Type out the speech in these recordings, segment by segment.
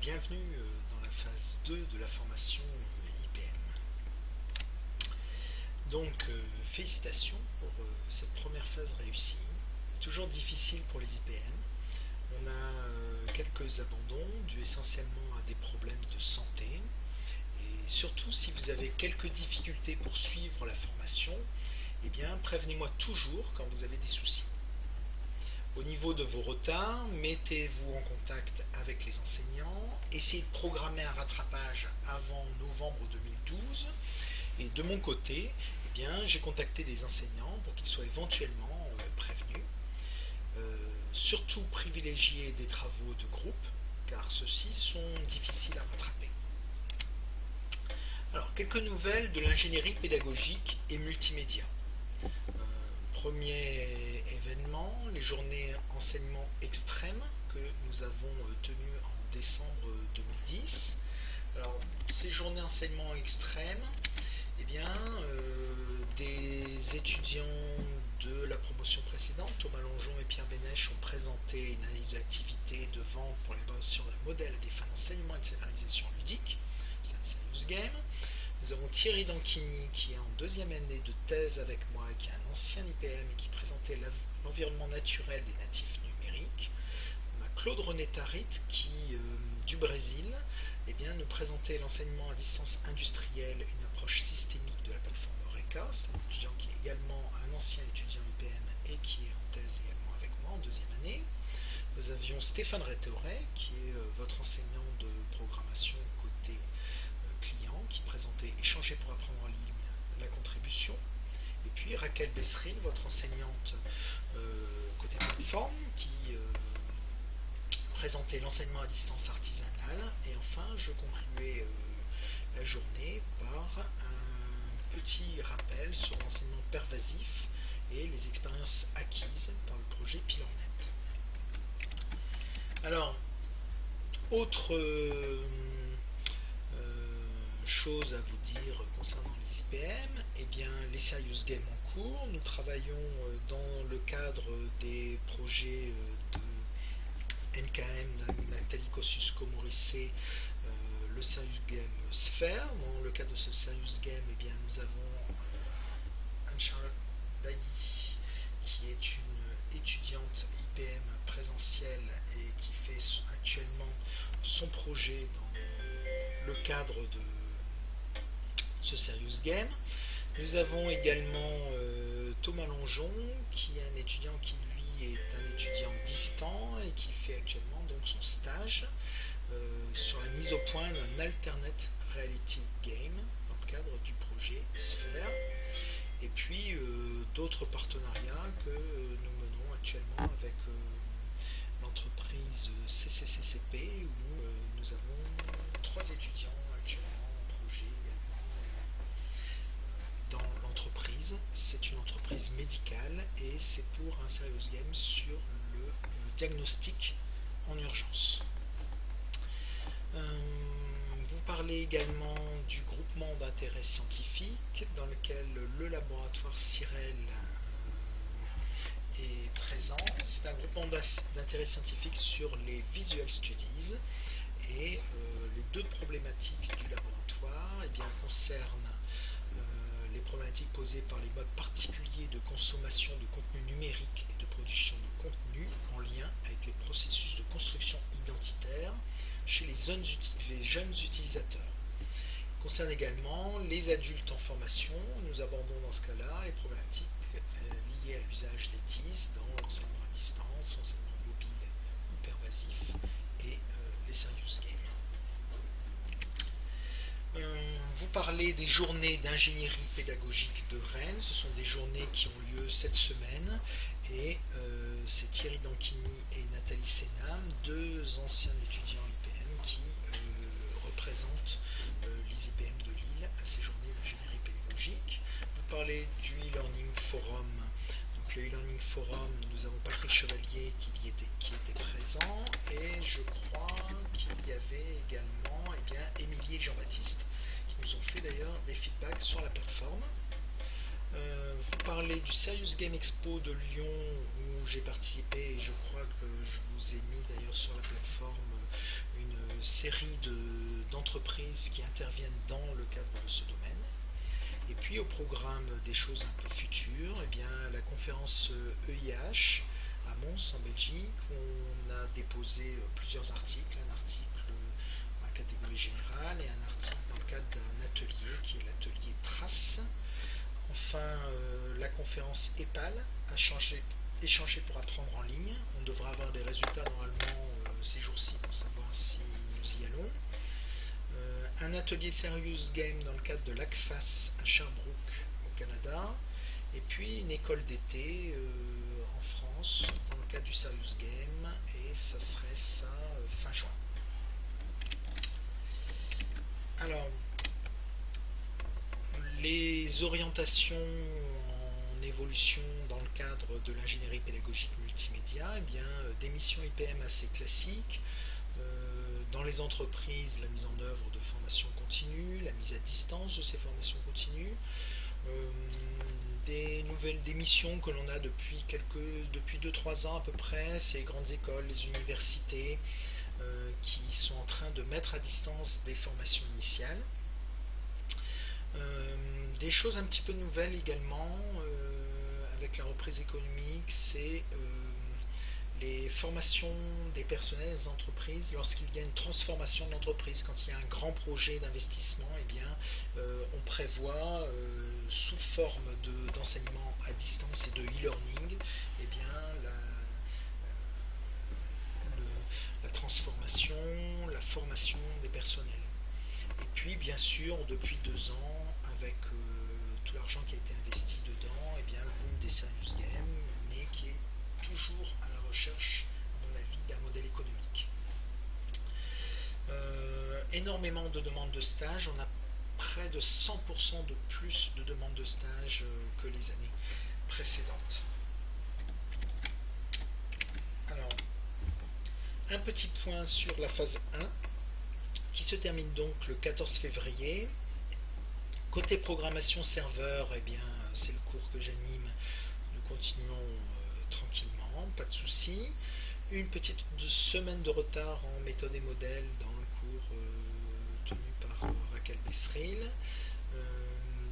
bienvenue dans la phase 2 de la formation IPM. Félicitations pour cette première phase réussie. Toujours difficile pour les IPM. On a quelques abandons dus essentiellement à des problèmes de santé. Et surtout, si vous avez quelques difficultés pour suivre la formation, eh bien, prévenez-moi toujours quand vous avez des soucis. Au niveau de vos retards, mettez-vous en contact avec les enseignants, essayez de programmer un rattrapage avant novembre 2012. Et de mon côté, eh bien, j'ai contacté les enseignants pour qu'ils soient éventuellement prévenus. Surtout privilégier des travaux de groupe, car ceux-ci sont difficiles à rattraper. Alors, quelques nouvelles de l'ingénierie pédagogique et multimédia. Premier événement, les journées enseignement extrême que nous avons tenues en décembre 2010. Alors, ces journées enseignement extrême, eh bien, des étudiants de la promotion précédente, Thomas Longeon et Pierre Bénèche, ont présenté une analyse d'activité de vente pour l'évaluation d'un modèle à des fins d'enseignement et de scénarisation ludique. C'est un serious game. Nous avons Thierry Danchini qui est en deuxième année de thèse avec moi et qui est un ancien IPM et qui présentait l'environnement naturel des natifs numériques. On a Claude René Tarit qui, du Brésil, eh bien, nous présentait l'enseignement à distance industriel, une approche systémique de la plateforme Eureka. C'est un étudiant qui est également un ancien étudiant IPM et qui est en thèse également avec moi en deuxième année. Nous avions Stéphane Rétauret qui est votre enseignant de programmation côté client qui présentait Échanger pour apprendre en ligne, la contribution. Et puis Raquel Besseril, votre enseignante côté plateforme, qui présentait l'enseignement à distance artisanal. Et enfin, je concluais la journée par un petit rappel sur l'enseignement pervasif et les expériences acquises par le projet PiLearNet. Alors, autre chose à vous dire concernant les IPM, eh bien, les serious games en cours. Nous travaillons dans le cadre des projets de NKM, Nathalie Kosciusko-Morizet, le serious game Sphere. Dans le cadre de ce serious game, eh bien, nous avons Anne-Charlotte Bailly, qui est une étudiante IPM présentielle et qui fait actuellement son projet dans le cadre de ce serious game. Nous avons également Thomas Longeon, qui est un étudiant qui lui est un étudiant distant et qui fait actuellement donc son stage sur la mise au point d'un alternate reality game dans le cadre du projet Sphere. Et puis d'autres partenariats que nous menons actuellement avec l'entreprise CCCCP où nous avons 3 étudiants actuellement en projet également dans l'entreprise. C'est une entreprise médicale et c'est pour un serious game sur le diagnostic en urgence. Vous parlez également du groupement d'intérêt scientifique dans lequel le laboratoire CIREL est présent. C'est un groupement d'intérêt scientifique sur les visual studies et les 2 problématiques du laboratoire eh bien, concernent les problématiques posées par les modes particuliers de consommation de contenu numérique et de production de contenu en lien avec les processus de construction identitaire chez les jeunes utilisateurs. Il concerne également les adultes en formation. Nous abordons dans ce cas-là les problématiques liées à l'usage des TIS dans l'enseignement à distance, l'enseignement mobile ou pervasif et les serious games. Vous parlez des journées d'ingénierie pédagogique de Rennes. Ce sont des journées qui ont lieu cette semaine et c'est Thierry Danchini et Nathalie Sénam, 2 anciens étudiants IPM qui représentent les IPM de Lille à ces journées d'ingénierie pédagogique. Vous parlez du e-learning forum. Donc le e-learning forum, nous avons Patrick Chevalier qui était présent et je crois qu'il y avait également Émilie et Jean-Baptiste qui nous ont fait d'ailleurs des feedbacks sur la plateforme. Vous parlez du Serious Game Expo de Lyon où j'ai participé et je crois que je vous ai mis d'ailleurs sur la plateforme une série d'entreprises qui interviennent dans le cadre de ce domaine. Et puis au programme des choses un peu futures, eh bien, la conférence EIH à Mons en Belgique, où on a déposé plusieurs articles, un article dans la catégorie générale et un article dans le cadre d'un atelier qui est l'atelier Trace. Enfin, la conférence EPAL a échanger pour apprendre en ligne. On devra avoir des résultats normalement ces jours-ci pour savoir si nous y allons. Un atelier Serious Game dans le cadre de l'ACFAS à Sherbrooke au Canada. Et puis une école d'été en France dans le cadre du Serious Game. Et ça serait ça fin juin. Alors, les orientations en évolution dans le cadre de l'ingénierie pédagogique multimédia, eh bien, des missions IPM assez classiques. Dans les entreprises, la mise en œuvre de formations continues, la mise à distance de ces formations continues, des missions que l'on a depuis 2-3 ans à peu près, ces grandes écoles, les universités, qui sont en train de mettre à distance des formations initiales. Des choses un petit peu nouvelles également avec la reprise économique, c'est les formations des personnels des entreprises lorsqu'il y a une transformation de l'entreprise, quand il y a un grand projet d'investissement, eh bien, on prévoit sous forme d'enseignement à distance et de e-learning, eh bien, la transformation, la formation des personnels. Et puis, bien sûr, depuis 2 ans, avec tout l'argent qui a été investi dedans, eh bien, le boom des serious games, mais qui est toujours à la recherche, à mon avis, d'un modèle économique. Énormément de demandes de stage, on a près de 100% de plus de demandes de stage que les années précédentes. Alors, un petit point sur la phase 1, qui se termine donc le 14 février. Côté programmation serveur, eh bien, c'est le cours que j'anime. Nous continuons tranquillement, pas de souci. Une petite semaine de retard en méthode et modèle dans le cours tenu par Raquel Besseril.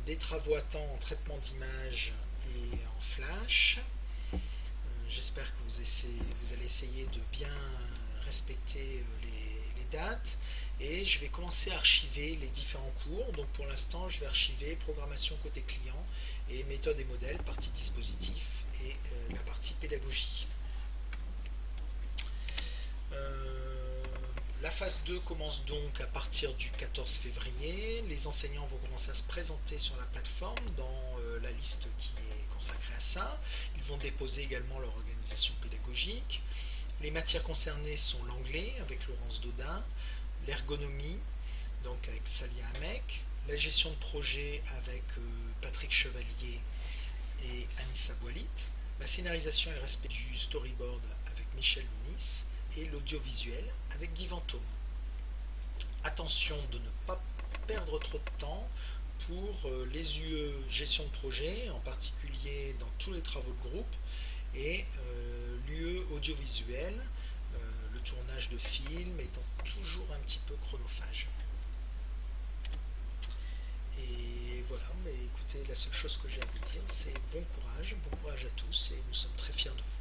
Des travaux à temps en traitement d'image et en flash. J'espère que vous allez essayer de bien respecter les dates. Et je vais commencer à archiver les différents cours. Donc pour l'instant, je vais archiver programmation côté client et méthode et modèle, partie dispositif et la partie pédagogie. La phase 2 commence donc à partir du 14 février. Les enseignants vont commencer à se présenter sur la plateforme dans la liste qui est consacrée à ça. Ils vont déposer également leur organisation pédagogique. Les matières concernées sont l'anglais avec Laurence Dodin, l'ergonomie, donc avec Salia Hamek, la gestion de projet avec Patrick Chevalier et Anissa Boilit, la scénarisation et le respect du storyboard avec Michel Lounis, et l'audiovisuel avec Guy Vantôme. Attention de ne pas perdre trop de temps pour les UE gestion de projet, en particulier dans tous les travaux de groupe, et l'UE audiovisuel, le tournage de films étant toujours un petit peu chronophage. Et voilà, mais écoutez, la seule chose que j'ai à vous dire, c'est bon courage à tous, et nous sommes très fiers de vous.